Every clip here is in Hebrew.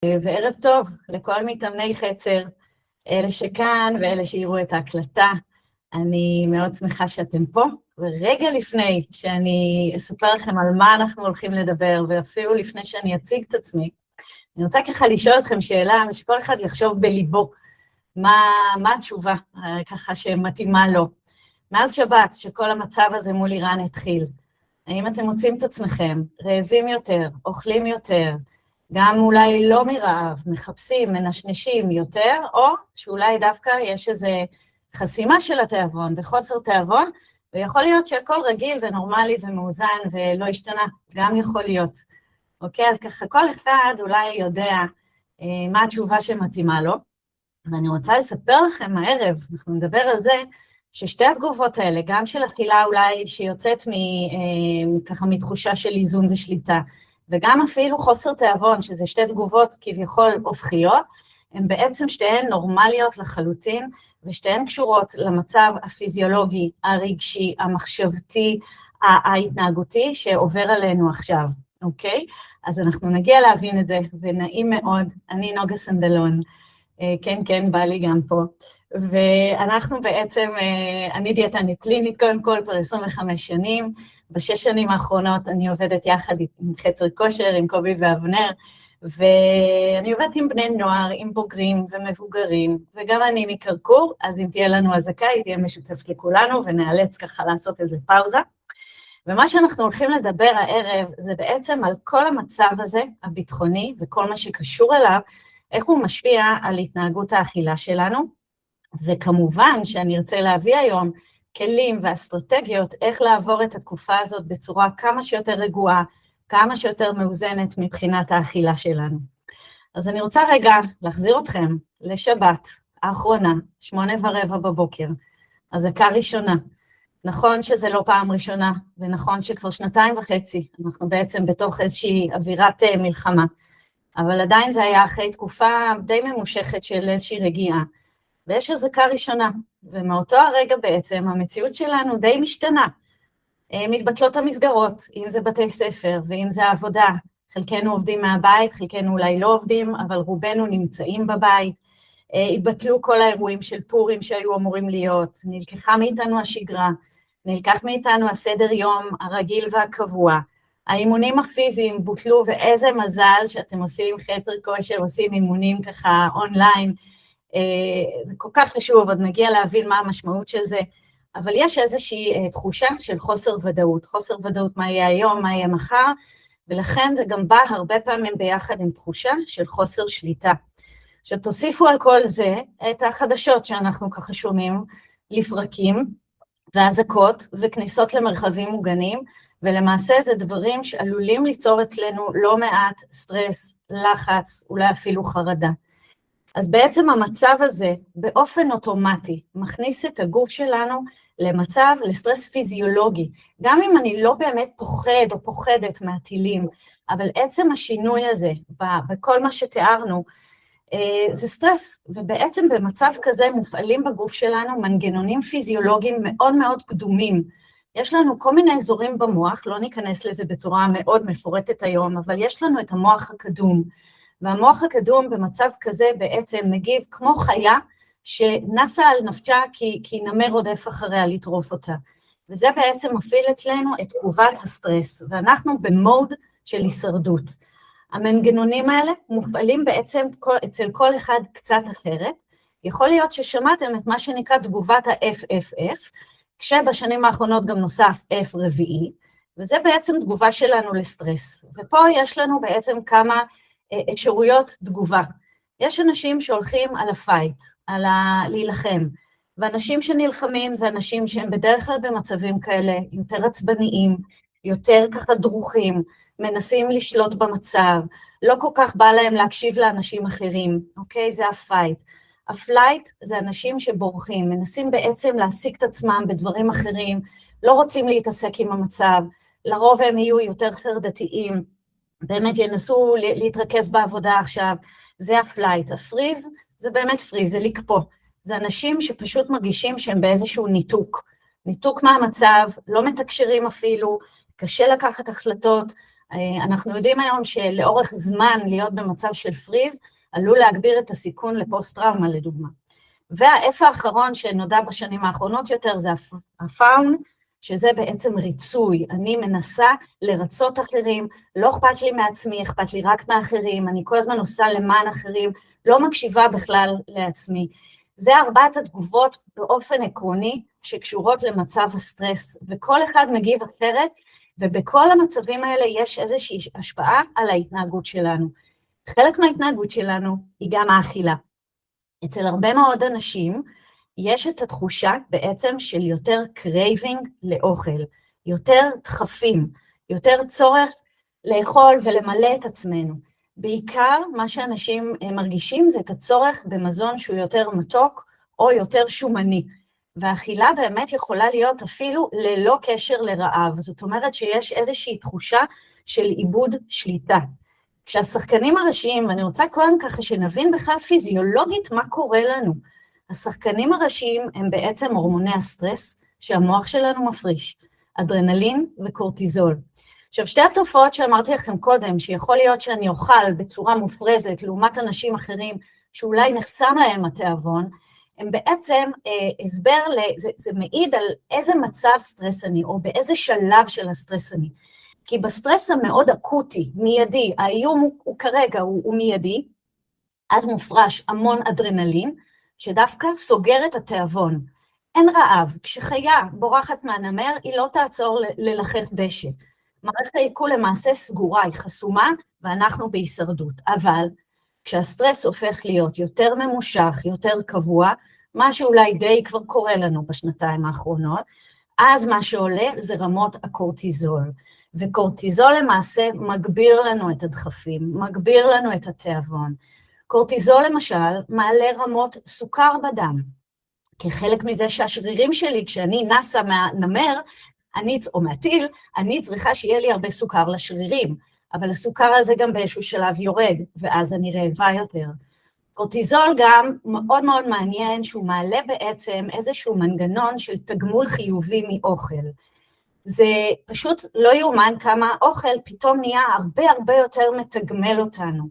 וערב טוב לכל מתאמני חצר, אלה שכאן ואלה שיראו את ההקלטה. אני מאוד שמחה שאתם פה, ורגע לפני שאני אספר לכם על מה אנחנו הולכים לדבר, ואפילו לפני שאני אציג את עצמי, אני רוצה ככה לשאול אתכם שאלה, ושכל אחד יחשוב בליבו מה התשובה, ככה שמתאימה לו. מאז שבת, שכל המצב הזה מול איראן התחיל, האם אתם מוצאים את עצמכם רעבים יותר, אוכלים יותר, גם אולי לא מרעב, מחפשים, מנשנשים יותר, או שאולי דווקא יש איזו חסימה של התיאבון וחוסר תיאבון, ויכול להיות שהכל רגיל ונורמלי ומאוזן ולא השתנה, גם יכול להיות. אוקיי, אז ככה כל אחד אולי יודע מה התשובה שמתאימה לו, ואני רוצה לספר לכם הערב, אנחנו נדבר על זה, ששתי התגובות האלה, גם של אכילה אולי שיוצאת ככה מתחושה של איזון ושליטה, וגם אפילו חוסר תיאבון, שזה שתי תגובות כביכול הופכיות, הן בעצם שתיהן נורמליות לחלוטין, ושתיהן קשורות למצב הפיזיולוגי, הרגשי, המחשבתי, ההתנהגותי שעובר עלינו עכשיו, אוקיי? אז אנחנו נגיע להבין את זה, ונעים מאוד, אני נוגה סנדלון, כן, בא לי גם פה, ואנחנו בעצם, אני דיאטנית קלינית קודם כל, כבר 25 שנים, בשש שנים האחרונות אני עובדת יחד עם חצר כושר, עם קובי ואבנר, ואני עובדת עם בני נוער, עם בוגרים ומבוגרים, וגם אני מקרקור, אז אם תהיה לנו הזקה, היא תהיה משותפת לכולנו, ונאלץ ככה לעשות איזה פאוזה. ומה שאנחנו הולכים לדבר הערב, זה בעצם על כל המצב הזה, הביטחוני, וכל מה שקשור אליו, איך הוא משפיע על התנהגות האכילה שלנו, וכמובן שאני ארצה להביא היום כלים ואסטרטגיות איך לעבור את התקופה הזאת בצורה כמה שיותר רגועה, כמה שיותר מאוזנת מבחינת האכילה שלנו. אז אני רוצה רגע להחזיר אתכם לשבת האחרונה, 8:15 בבוקר, הזקה ראשונה. נכון שזה לא פעם ראשונה, ונכון שכבר 2.5, אנחנו בעצם בתוך איזושהי אווירת מלחמה, אבל עדיין זה היה אחרי תקופה די ממושכת של איזושהי רגיעה, ויש הזקה ראשונה, ומאותו הרגע בעצם המציאות שלנו די משתנה. מתבטלות המסגרות, אם זה בתי ספר ואם זה העבודה, חלקנו עובדים מהבית, חלקנו אולי לא עובדים, אבל רובנו נמצאים בבית, התבטלו כל האירועים של פורים שהיו אמורים להיות, נלקחה מאיתנו השגרה, נלקח מאיתנו הסדר יום הרגיל והקבוע, האימונים הפיזיים בוטלו, ואיזה מזל שאתם עושים חצר כושר, עושים אימונים ככה אונליין, זה כל כך חשוב, עוד נגיע להבין מה המשמעות של זה, אבל יש איזושהי תחושה של חוסר ודאות, חוסר ודאות מה יהיה היום, מה יהיה מחר, ולכן זה גם בא הרבה פעמים ביחד עם תחושה של חוסר שליטה. עכשיו תוסיפו על כל זה את החדשות שאנחנו ככה שומעים, לפרקים והזקות וכניסות למרחבים מוגנים, ולמעשה זה דברים שעלולים ליצור אצלנו לא מעט סטרס, לחץ, אולי אפילו חרדה. אז בעצם המצב הזה באופן אוטומטי מכניס את הגוף שלנו למצב, לסטרס פיזיולוגי, גם אם אני לא באמת פוחד או פוחדת מהטילים, אבל עצם השינוי הזה בכל מה שתיארנו, זה סטרס, ובעצם במצב כזה מופעלים בגוף שלנו מנגנונים פיזיולוגיים מאוד מאוד קדומים, יש לנו כל מיני אזורים במוח, לא ניכנס לזה בצורה מאוד מפורטת היום, אבל יש לנו את המוח הקדום, והמוח הקדום במצב כזה בעצם מגיב כמו חיה שנסה על נפשה כי נמר רודף אחריה לטרוף אותה. וזה בעצם מפעיל אצלנו את תגובת הסטרס, ואנחנו במוד של הישרדות. המנגנונים האלה מופעלים בעצם אצל כל אחד קצת אחרת. יכול להיות ששמעתם את מה שנקרא תגובת ה-FFF, כשבשנים האחרונות גם נוסף F רביעי, וזה בעצם תגובה שלנו לסטרס. ופה יש לנו בעצם כמה אפשרויות תגובה. יש אנשים שהולכים על הפייט, על להילחם, ואנשים שנלחמים זה אנשים שהם בדרך כלל במצבים כאלה יותר עצבניים, יותר ככה דרוכים, מנסים לשלוט במצב, לא כל כך בא להם להקשיב לאנשים אחרים, אוקיי? זה הפייט. הפלייט זה אנשים שבורחים, מנסים בעצם להשיג את עצמם בדברים אחרים, לא רוצים להתעסק עם המצב, לרוב הם יהיו יותר חרדתיים, באמת ינסו להתרכז בעבודה עכשיו, זה הפלייט. הפריז זה באמת פריז, זה לקפוא. זה אנשים שפשוט מרגישים שהם באיזשהו ניתוק, ניתוק מהמצב, לא מתקשרים אפילו, קשה לקחת החלטות, אנחנו יודעים היום שלאורך זמן להיות במצב של פריז, עלול להגביר את הסיכון לפוסט-טראומה לדוגמה. והאף האחרון שנודע בשנים האחרונות יותר זה הפאון, שזה בעצם ריצוי. אני מנסה לרצות אחרים, לא אכפת לי מעצמי, אכפת לי רק מאחרים, אני כל הזמן עושה למען אחרים, לא מקשיבה בכלל לעצמי. זה 4 התגובות באופן עקרוני שקשורות למצב הסטרס, וכל אחד מגיב אחרת, ובכל המצבים האלה יש איזושהי השפעה על ההתנהגות שלנו. חלק מההתנהגות שלנו היא גם האכילה. אצל הרבה מאוד אנשים יש את התחושה בעצם של יותר קרייבינג לאוכל, יותר דחפים, יותר צורך לאכול ולמלא את עצמנו. בעיקר מה שאנשים מרגישים זה את הצורך במזון שהוא יותר מתוק או יותר שומני. והאכילה באמת יכולה להיות אפילו ללא קשר לרעב. זאת אומרת שיש איזושהי תחושה של איבוד שליטה. כשהשחקנים הראשיים, ואני רוצה קודם ככה שנבין בכלל פיזיולוגית מה קורה לנו, השחקנים הראשיים הם בעצם הורמוני הסטרס שהמוח שלנו מפריש, אדרנלין וקורטיזול. עכשיו, שתי התופעות שאמרתי לכם קודם, שיכול להיות שאני אוכל בצורה מופרזת לעומת אנשים אחרים שאולי נחסם להם התיאבון, הם בעצם הסבר, זה מעיד על איזה מצב סטרס אני, או באיזה שלב של הסטרס אני. כי בסטרס המאוד אקוטי, מיידי, האיום הוא כרגע, הוא מיידי, אז מופרש המון אדרנלין, שדווקא סוגר את התיאבון. אין רעב, כשחיה בורחת מהנמר, היא לא תעצור ללחך דשא. מערכת העיכול למעשה סגורה, היא חסומה, ואנחנו בהישרדות. אבל כשהסטרס הופך להיות יותר ממושך, יותר קבוע, מה שאולי די כבר קורה לנו בשנתיים האחרונות, אז מה שעולה זה רמות הקורטיזול. וקורטיזול למעשה מגביר לנו את הדחפים, מגביר לנו את התיאבון. קורטיזול למשל מעלה רמות סוכר בדם, כחלק מזה שהשרירים שלי, כשאני נסה מהנמר, או מהטיל, אני צריכה שיהיה לי הרבה סוכר לשרירים, אבל הסוכר הזה גם באיזשהו שלב יורד, ואז אני רעבה יותר. קורטיזול גם מאוד מאוד מעניין, שהוא מעלה בעצם איזשהו מנגנון של תגמול חיובי מאוכל. זה פשוט לא יאומן כמה אוכל פתאום נהיה הרבה יותר מתגמל אותנו.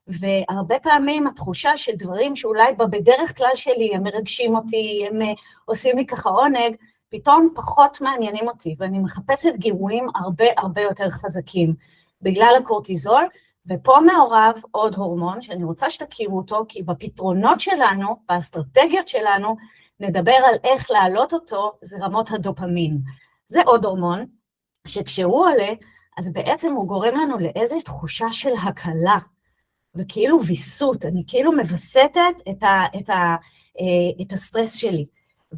והרבה פעמים התחושה של דברים שאולי בדרך כלל שלי הם מרגשים אותי, הם עושים לי ככה עונג, פתאום פחות מעניינים אותי, ואני מחפשת גירויים הרבה יותר חזקים, בגלל הקורטיזול, ופה מעורב עוד הורמון, שאני רוצה שתכירו אותו, כי בפתרונות שלנו, באסטרטגיות שלנו, נדבר על איך להעלות אותו, זה רמות הדופמין. זה עוד הורמון, שכשהוא עולה, אז בעצם הוא גורם לנו לאיזו תחושה של הקלה, וכאילו ויסות, אני כאילו מבסטת את הסטרס שלי.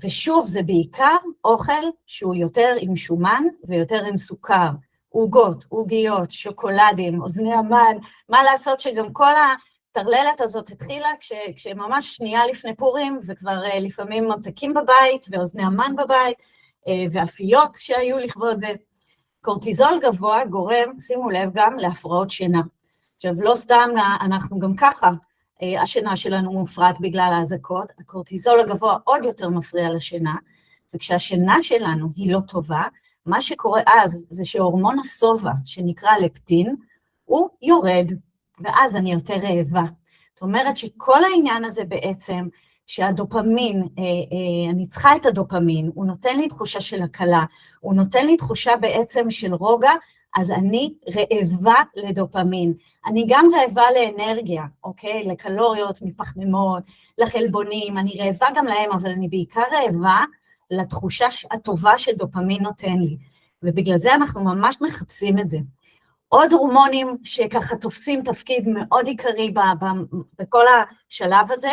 ושוב, זה בעיקר אוכל שהוא יותר עם שומן ויותר עם סוכר, עוגות, עוגיות, שוקולדים, אוזני המן, מה לעשות שגם כל הטרללת הזאת התחילה כשממש שנייה לפני פורים, וכבר לפעמים ממתקים בבית, ואוזני המן בבית, ואפיות שהיו לכבוד זה. קורטיזול גבוה גורם, שימו לב גם, להפרעות שינה. עכשיו, לא סתם אנחנו גם ככה, השינה שלנו מופרט בגלל ההזקות, הקורטיזול הגבוה עוד יותר מפריע לשינה, וכשהשינה שלנו היא לא טובה, מה שקורה אז זה שהורמון הסובה, שנקרא לפטין, הוא יורד, ואז אני יותר רעבה. זאת אומרת שכל העניין הזה בעצם, שהדופמין, אני צריכה את הדופמין, הוא נותן לי תחושה של הקלה, הוא נותן לי תחושה בעצם של רוגע, אז אני רעבה לדופמין. אני גם רעבה לאנרגיה, אוקיי? לקלוריות, מפחמימות, לחלבונים, אני רעבה גם להם, אבל אני בעיקר רעבה לתחושה הטובה שדופמין נותן לי. ובגלל זה אנחנו ממש מחפשים את זה. עוד הורמונים שככה תופסים תפקיד מאוד עיקרי בכל השלב הזה,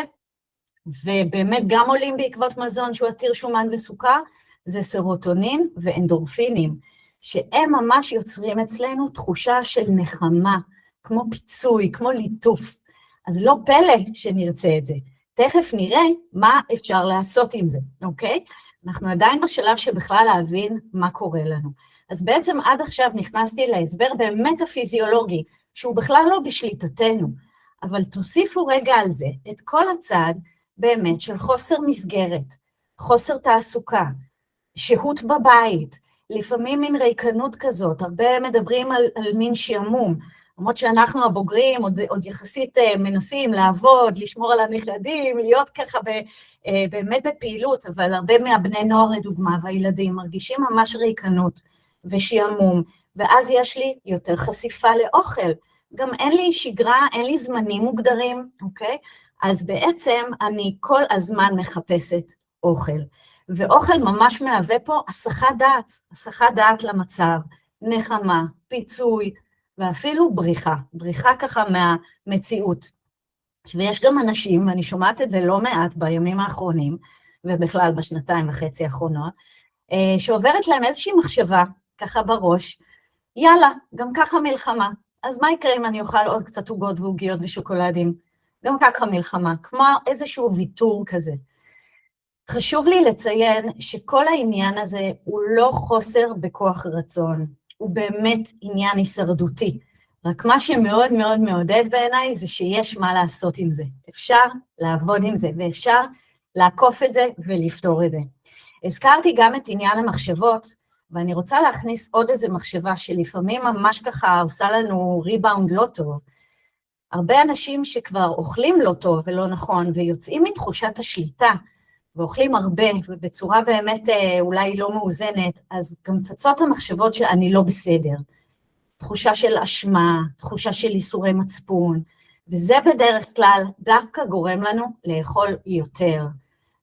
ובאמת גם עולים בעקבות מזון שהוא עתיר שומן וסוכר, זה סרוטונין ואנדורפינים, שהם ממש יוצרים אצלנו תחושה של נחמה, כמו פיצוי, כמו ליטוף. אז לא פלא שנרצה את זה. תכף נראה מה אפשר לעשות עם זה, אוקיי? אנחנו עדיין בשלב שבכלל להבין מה קורה לנו. אז בעצם עד עכשיו נכנסתי להסבר באמת הפיזיולוגי, שהוא בכלל לא בשליטתנו, אבל תוסיפו רגע על זה את כל הצד באמת של חוסר מסגרת, חוסר תעסוקה, שהות בבית, לפעמים מין ריקנות כזאת, הרבה מדברים על מין שעמום, למרות שאנחנו הבוגרים עוד יחסית מנסים לעבוד, לשמור על הנכדים, להיות ככה באמת בפעילות, אבל הרבה מהבני נוער לדוגמה והילדים מרגישים ממש ריקנות ושעמום, ואז יש לי יותר חשיפה לאוכל, גם אין לי שגרה, אין לי זמנים מוגדרים, אוקיי? אז בעצם אני כל הזמן מחפשת אוכל, ואוכל ממש מהווה פה הסחת דעת למצב, נחמה, פיצוי, ואפילו בריחה ככה מהמציאות. ויש גם אנשים, ואני שומעת את זה לא מעט בימים האחרונים, ובכלל בשנתיים וחצי האחרונות, שעוברת להם איזושהי מחשבה, ככה בראש, יאללה, גם ככה מלחמה, אז מה יקרה אם אני אוכל עוד קצת עוגות ועוגיות ושוקולדים? גם ככה מלחמה, כמו איזשהו ויתור כזה. חשוב לי לציין שכל העניין הזה הוא לא חוסר בכוח רצון, הוא באמת עניין הישרדותי. רק מה שמאוד מאוד מעודד בעיניי זה שיש מה לעשות עם זה. אפשר לעבוד עם זה ואפשר לעקוף את זה ולפתור את זה. הזכרתי גם את עניין המחשבות, ואני רוצה להכניס עוד איזו מחשבה שלפעמים ממש ככה עושה לנו ריבאונד לא טוב. הרבה אנשים שכבר אוכלים לא טוב ולא נכון ויוצאים מתחושת השליטה, ואוכלים הרבה ובצורה באמת אולי לא מאוזנת, אז גם צצות המחשבות שאני לא בסדר. תחושה של אשמה, תחושה של איסורי מצפון, וזה בדרך כלל דווקא גורם לנו לאכול יותר.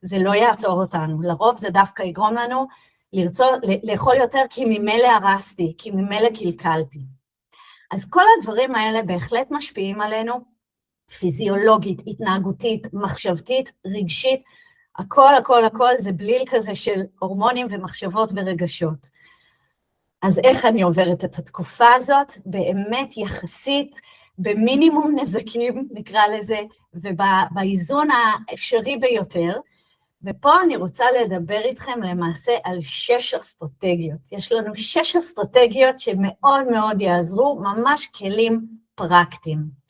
זה לא יעצור אותנו, לרוב זה דווקא יגרום לנו לאכול יותר כי ממילא הרסתי, כי ממילא קלקלתי. אז כל הדברים האלה בהחלט משפיעים עלינו, פיזיולוגית, התנהגותית, מחשבתית, רגשית, הכל זה בליל כזה של הורמונים ומחשבות ורגשות. אז איך אני עוברת את התקופה הזאת? באמת יחסית, במינימום נזקים, נקרא לזה, ובאיזון האפשרי ביותר, ופה אני רוצה לדבר איתכם למעשה על 6 אסטרטגיות. יש לנו 6 אסטרטגיות שמאוד מאוד יעזרו, ממש כלים פרקטיים.